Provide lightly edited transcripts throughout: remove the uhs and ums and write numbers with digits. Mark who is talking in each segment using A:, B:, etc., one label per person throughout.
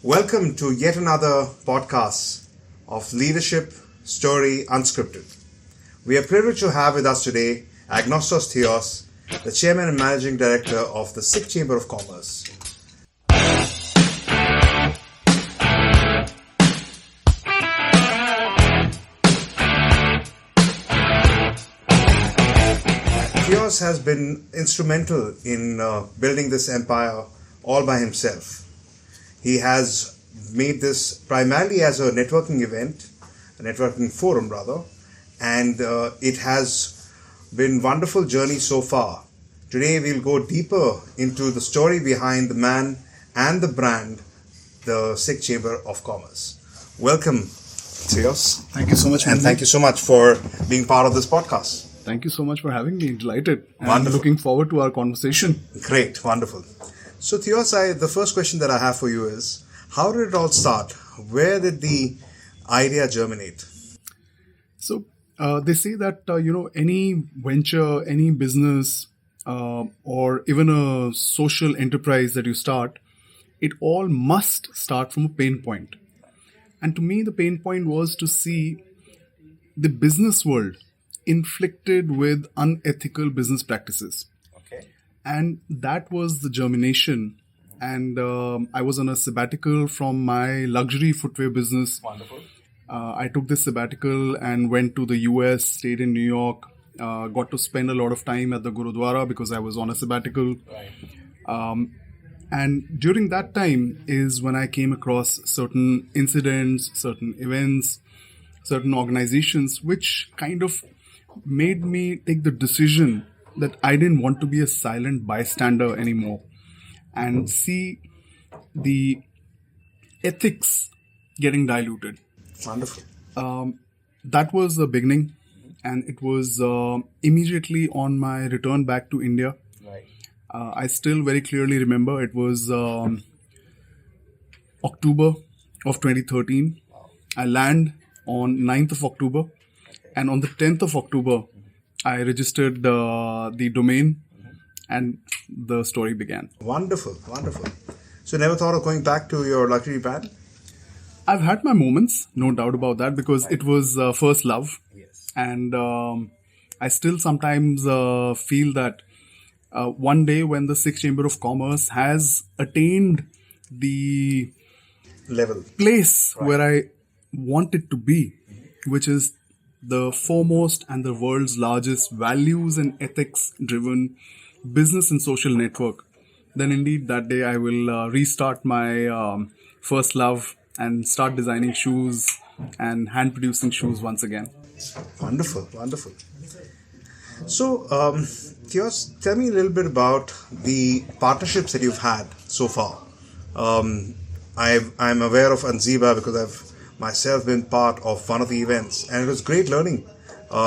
A: Welcome to yet another podcast of Leadership Story Unscripted. We are privileged to have with us today Agnostos Theos, the Chairman and Managing Director of the Sikh Chamber of Commerce. Theos has been instrumental in building this empire all by himself. He has made this primarily as a networking event, a networking forum rather, and it has been a wonderful journey so far. Today we'll go deeper into the story behind the man and the brand, the Sikh Chamber of Commerce. Welcome, Theos.
B: Thank you so much,
A: and thank you so much for being part of this podcast.
B: Thank you so much for having me. Delighted.
A: Wonderful.
B: And looking forward to our conversation.
A: Great, wonderful. So Theos, the first question that I have for you is, how did it all start? Where did the idea germinate?
B: So they say that, any venture, any business, or even a social enterprise that you start, it all must start from a pain point. And to me, the pain point was to see the business world inflicted with unethical business practices.
A: Okay.
B: And that was the germination. And I was on a sabbatical from my luxury footwear business.
A: Wonderful.
B: I took this sabbatical and went to the US, stayed in New York, got to spend a lot of time at the Gurudwara because I was on a sabbatical.
A: Right.
B: And during that time is when I came across certain incidents, certain events, certain organizations, which kind of made me take the decision that I didn't want to be a silent bystander anymore and see the ethics getting diluted.
A: Wonderful.
B: That was the beginning, and it was immediately on my return back to India.
A: Right.
B: I still very clearly remember it was October of 2013.
A: Wow.
B: I land on 9th of October. And on the 10th of October, I registered the domain and the story began.
A: Wonderful, wonderful. So never thought of going back to your luxury brand?
B: I've had my moments, no doubt about that, because it was first love.
A: Yes.
B: And I still sometimes feel that one day when the Sikh Chamber of Commerce has attained the
A: Level.
B: place where I want it to be, which is the foremost and the world's largest values and ethics driven business and social network, then indeed that day I will restart my first love and start designing shoes and hand producing shoes once again.
A: Wonderful, wonderful. So, Theos, tell me a little bit about the partnerships that you've had so far. I'm aware of Anziba because I've myself been part of one of the events, and it was great learning,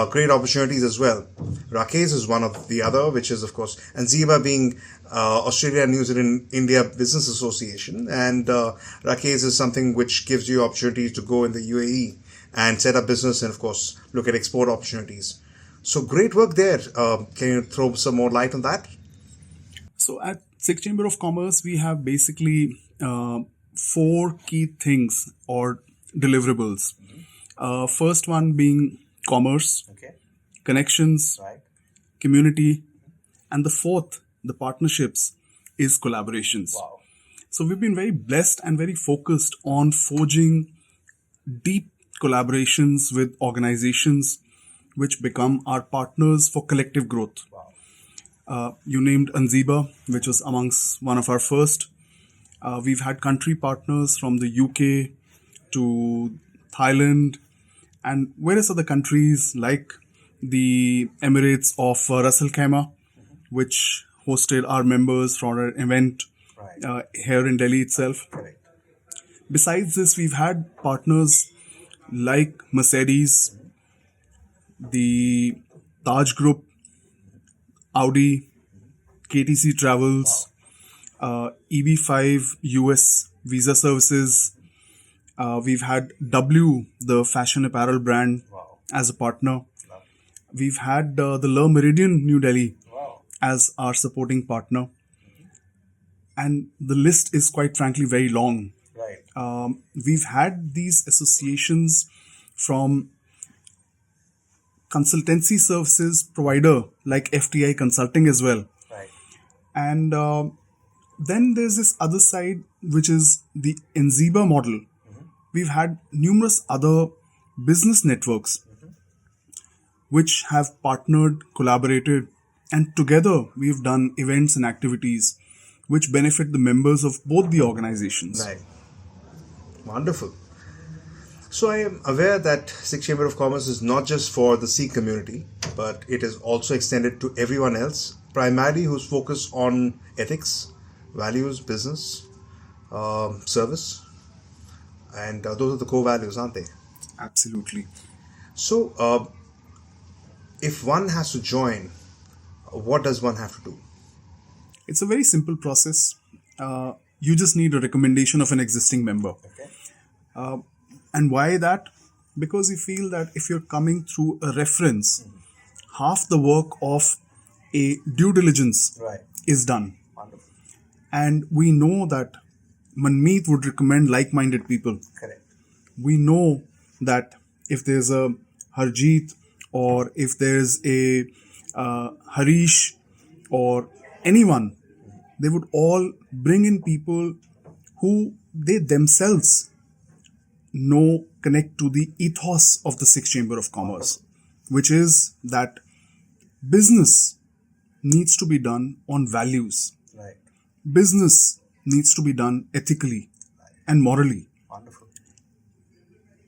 A: great opportunities as well. Rakesh is one of the other, which is of course Anziba being Australia and New Zealand India Business Association, and Rakesh is something which gives you opportunities to go in the UAE and set up business and of course look at export opportunities. So great work there. Can you throw some more light on that?
B: So at Sikh Chamber of Commerce, we have basically 4 key things or deliverables. First one being commerce,
A: Okay.
B: connections,
A: Right.
B: community, and the fourth, the partnerships, is collaborations.
A: Wow.
B: So we've been very blessed and very focused on forging deep collaborations with organizations which become our partners for collective growth.
A: Wow.
B: You named Anziba, which was amongst one of our first. We've had country partners from the UK to Thailand and various other countries like the Emirates of Ras Al Khaimah, which hosted our members for an event here in Delhi itself.
A: Correct.
B: Besides this, we've had partners like Mercedes, the Taj Group, Audi, KTC Travels, EB5 US Visa Services. We've had W, the fashion apparel brand, as a partner. We've had the Le Meridian New Delhi as our supporting partner. And the list is quite frankly very long.
A: Right.
B: We've had these associations from consultancy services provider like FTI Consulting as well.
A: Right.
B: And then there's this other side, which is the Enziba model. We've had numerous other business networks which have partnered, collaborated, and together we've done events and activities which benefit the members of both the organizations.
A: Right. Wonderful. So I am aware that Sikh Chamber of Commerce is not just for the Sikh community, but it is also extended to everyone else, primarily who's focused on ethics, values, business, service, and those are the core values, aren't they?
B: Absolutely.
A: So, if one has to join, what does one have to do?
B: It's a very simple process. You just need a recommendation of an existing member.
A: Okay.
B: And why that? Because we feel that if you're coming through a reference, half the work of a due diligence
A: Right.
B: is done.
A: Wonderful.
B: And we know that Manmeet would recommend like-minded people.
A: Correct.
B: We know that if there's a Harjeet or if there's a Harish or anyone, they would all bring in people who they themselves know connect to the ethos of the Sikh Chamber of Commerce, which is that business needs to be done on values.
A: Right.
B: Business needs to be done ethically and morally.
A: Wonderful.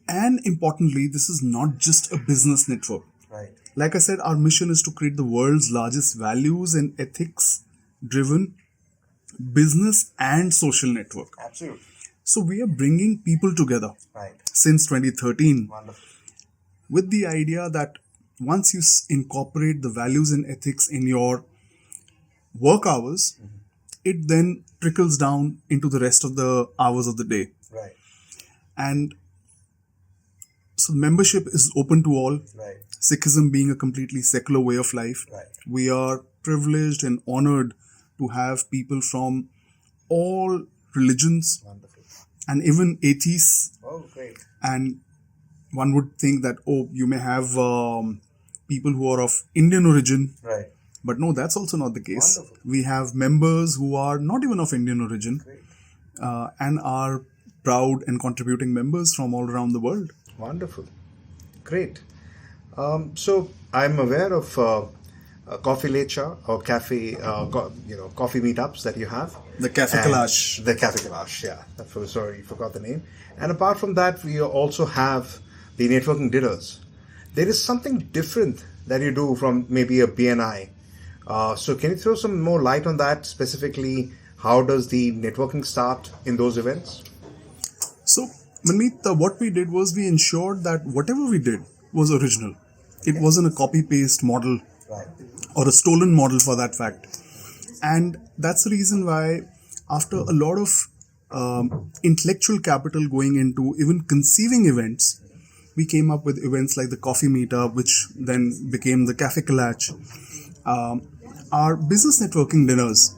B: And importantly, this is not just a business network.
A: Right.
B: Like I said, our mission is to create the world's largest values and ethics driven business and social network.
A: Absolutely.
B: So we are bringing people together
A: Right.
B: since 2013
A: Wonderful.
B: with the idea that once you incorporate the values and ethics in your work hours, it then trickles down into the rest of the hours of the day.
A: Right.
B: And so membership is open to all.
A: Right.
B: Sikhism being a completely secular way of life,
A: Right.
B: we are privileged and honored to have people from all religions
A: Wonderful.
B: and even atheists.
A: Oh, great.
B: And one would think that, oh, you may have people who are of Indian origin.
A: Right.
B: But no, that's also not the case.
A: Wonderful.
B: We have members who are not even of Indian origin
A: Great.
B: and are proud and contributing members from all around the world.
A: Wonderful. Great. So I'm aware of coffee lecha or cafe, coffee meetups that you have.
B: The Cafe
A: And
B: Kalash.
A: The Cafe Kalash, yeah. Sorry, forgot the name. And apart from that, we also have the networking dinners. There is something different that you do from maybe a BNI. So can you throw some more light on that? Specifically, how does the networking start in those events?
B: So, Manmeet, what we did was we ensured that whatever we did was original. It wasn't a copy-paste model
A: Right.
B: or a stolen model for that fact. And that's the reason why after a lot of intellectual capital going into even conceiving events, we came up with events like the coffee meetup, which then became the Cafe Kalach. Our business networking dinners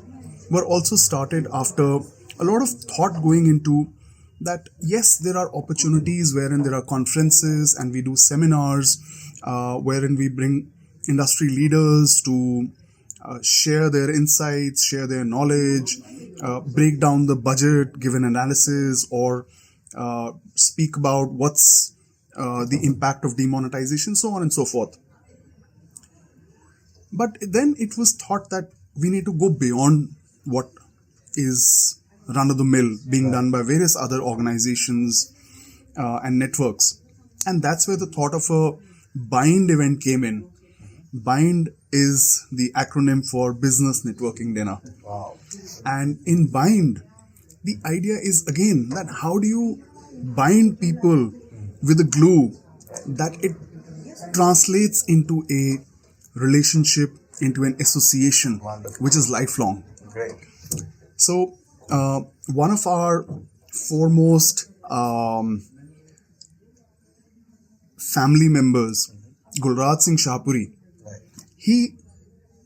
B: were also started after a lot of thought going into that, yes, there are opportunities wherein there are conferences and we do seminars wherein we bring industry leaders to share their insights, share their knowledge, break down the budget, give an analysis, or speak about what's the impact of demonetization, so on and so forth. But then it was thought that we need to go beyond what is run-of-the-mill being done by various other organizations and networks. And that's where the thought of a BIND event came in. BIND is the acronym for Business Networking Dinner.
A: Wow.
B: And in BIND, the idea is again that how do you bind people with a glue that it translates into a relationship, into an association,
A: Wonderful.
B: which is lifelong.
A: Great.
B: So, one of our foremost family members, Gulraj Singh Shahpuri,
A: Right.
B: he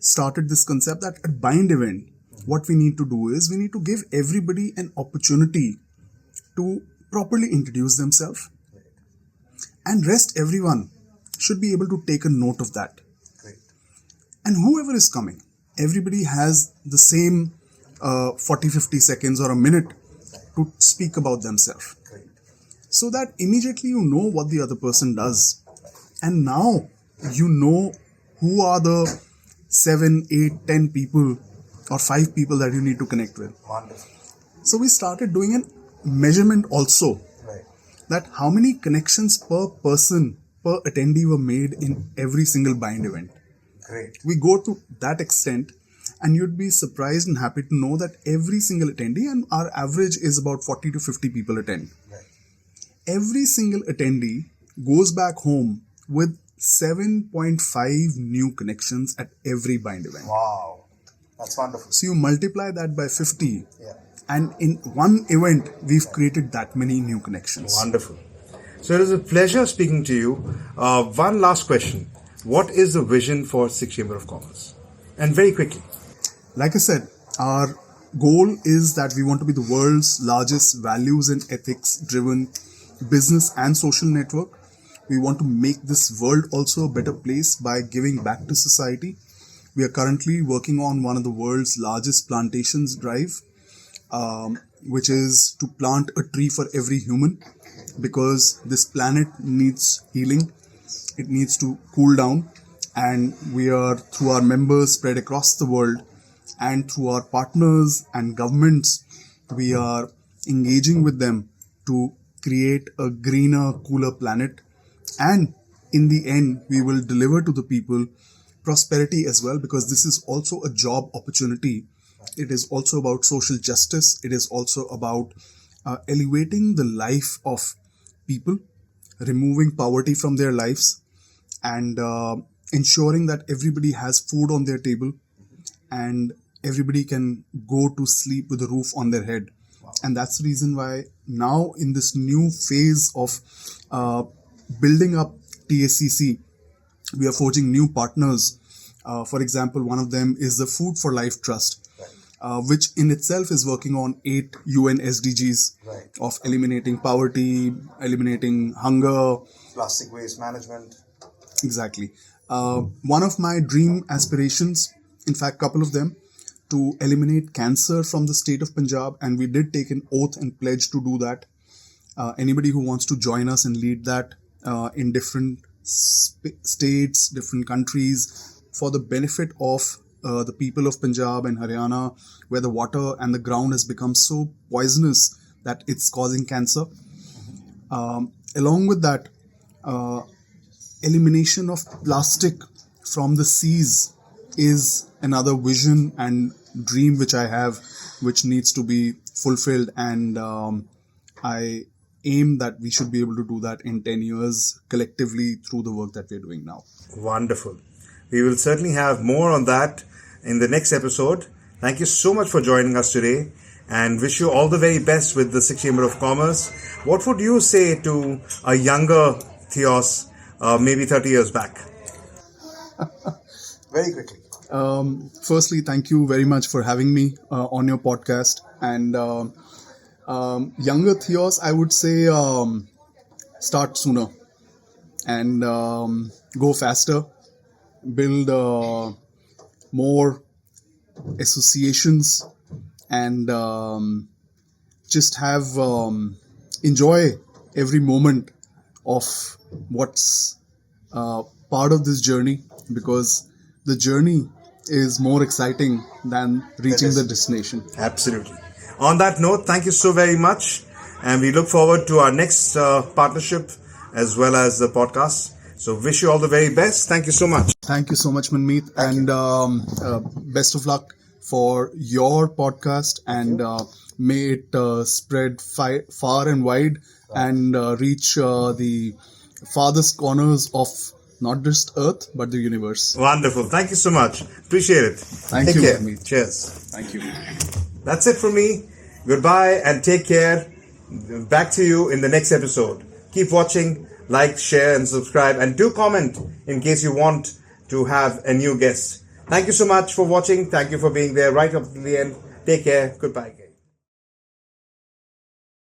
B: started this concept that at BIND event, what we need to do is we need to give everybody an opportunity to properly introduce themselves, and rest everyone should be able to take a note of that.
A: Great.
B: And whoever is coming, everybody has the same 40-50 seconds or a minute to speak about themselves.
A: Great.
B: So that immediately you know what the other person does. And now you know who are the 7, 8, 10 people or 5 people that you need to connect with.
A: Wonderful.
B: So we started doing a measurement also,
A: Right.
B: that how many connections per person, per attendee were made in every single bind event.
A: Great.
B: We go to that extent, and you'd be surprised and happy to know that every single attendee, and our average is about 40 to 50 people attend.
A: Right.
B: Every single attendee goes back home with 7.5 new connections at every bind event.
A: Wow. That's wonderful.
B: So you multiply that by 50,
A: Yeah.
B: and in one event, we've created that many new connections.
A: Wonderful. So it is a pleasure speaking to you. One last question. What is the vision for Sikh Chamber of Commerce? And very quickly.
B: Like I said, our goal is that we want to be the world's largest values and ethics driven business and social network. We want to make this world also a better place by giving back to society. We are currently working on one of the world's largest plantations drive, which is to plant a tree for every human, because this planet needs healing. It needs to cool down, and we are, through our members spread across the world and through our partners and governments, we are engaging with them to create a greener, cooler planet. And in the end, we will deliver to the people prosperity as well, because this is also a job opportunity. It is also about social justice. It is also about elevating the life of people, removing poverty from their lives, and ensuring that everybody has food on their table and everybody can go to sleep with a roof on their head. And that's the reason why now, in this new phase of building up TSCC, we are forging new partners. For example, one of them is the Food for Life Trust, which in itself is working on 8 UN SDGs of eliminating poverty, eliminating hunger,
A: Plastic waste management.
B: Exactly. One of my dream aspirations, in fact, couple of them, to eliminate cancer from the state of Punjab, and we did take an oath and pledge to do that. Anybody who wants to join us and lead that in different states, different countries, for the benefit of the people of Punjab and Haryana, where the water and the ground has become so poisonous that it's causing cancer. Along with that, elimination of plastic from the seas is another vision and dream which I have, which needs to be fulfilled, and I aim that we should be able to do that in 10 years collectively through the work that we're doing now.
A: Wonderful. We will certainly have more on that in the next episode. Thank you so much for joining us today, and wish you all the very best with the Sikh Chamber of Commerce. What would you say to a younger Theos, maybe 30 years back? Very quickly.
B: Firstly, thank you very much for having me on your podcast. And younger Theos, I would say start sooner and go faster, build more associations, and just have enjoy every moment of what's part of this journey, because the journey is more exciting than reaching the destination.
A: Absolutely. On that note, thank you so very much, and we look forward to our next partnership as well as the podcast. So wish you all the very best. Thank you so much.
B: Thank you so much, Manmeet, and best of luck for your podcast, and may it spread far and wide, and reach the farthest corners of not just Earth, but the universe.
A: Wonderful. Thank you so much. Appreciate it.
B: Thank you, Manmeet.
A: Cheers.
B: Thank you.
A: That's it from me. Goodbye and take care. Back to you in the next episode. Keep watching, like, share and subscribe, and do comment in case you want to have a new guest. Thank you so much for watching. Thank you for being there right up to the end. Take care. Goodbye.